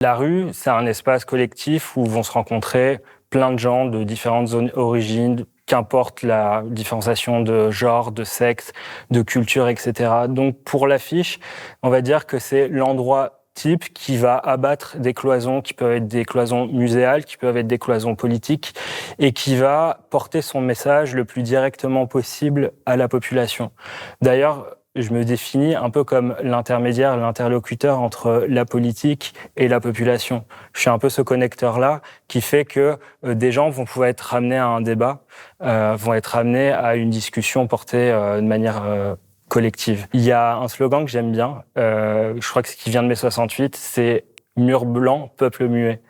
La rue, c'est un espace collectif où vont se rencontrer plein de gens de différentes origines, qu'importe la différenciation de genre, de sexe, de culture, etc. Donc pour l'affiche, on va dire que c'est l'endroit type qui va abattre des cloisons qui peuvent être des cloisons muséales, qui peuvent être des cloisons politiques, et qui va porter son message le plus directement possible à la population. D'ailleurs, je me définis un peu comme l'intermédiaire, l'interlocuteur entre la politique et la population. Je suis un peu ce connecteur-là qui fait que des gens vont pouvoir être ramenés à un débat, vont être ramenés à une discussion portée de manière collective. Il y a un slogan que j'aime bien, je crois que c'est qui vient de mai 68, c'est « Mur blanc, peuple muet ».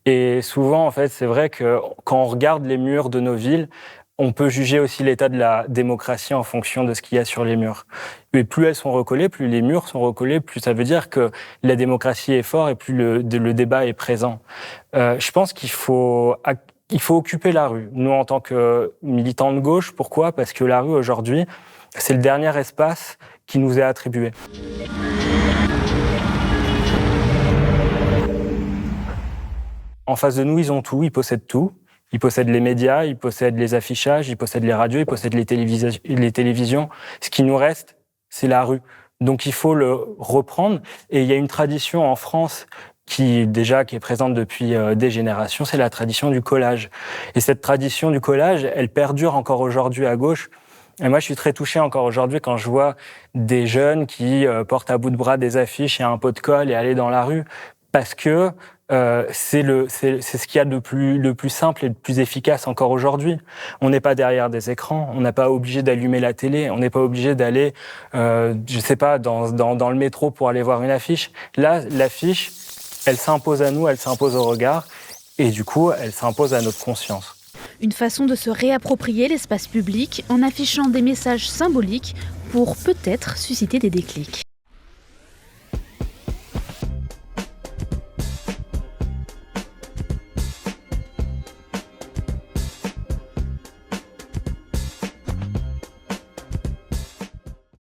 Et souvent, en fait, c'est vrai que quand on regarde les murs de nos villes, on peut juger aussi l'état de la démocratie en fonction de ce qu'il y a sur les murs. Et plus elles sont recollées, plus les murs sont recollés, plus ça veut dire que la démocratie est forte et plus le débat est présent. Je pense qu'il faut occuper la rue. Nous, en tant que militants de gauche, pourquoi ? Parce que la rue, aujourd'hui, c'est le dernier espace qui nous est attribué. En face de nous, ils ont tout, ils possèdent tout. Ils possèdent les médias, ils possèdent les affichages, ils possèdent les radios, ils possèdent les télévisions. Ce qui nous reste, c'est la rue. Donc il faut le reprendre. Et il y a une tradition en France qui est présente depuis des générations, c'est la tradition du collage. Et cette tradition du collage, elle perdure encore aujourd'hui à gauche. Et moi, je suis très touché encore aujourd'hui quand je vois des jeunes qui portent à bout de bras des affiches et un pot de colle et aller dans la rue, parce que c'est ce qu'il y a de plus simple et de plus efficace encore aujourd'hui. On n'est pas derrière des écrans, on n'est pas obligé d'allumer la télé, on n'est pas obligé d'aller, je sais pas, dans le métro pour aller voir une affiche. Là, l'affiche, elle s'impose à nous, elle s'impose au regard, et du coup, elle s'impose à notre conscience. Une façon de se réapproprier l'espace public en affichant des messages symboliques pour peut-être susciter des déclics.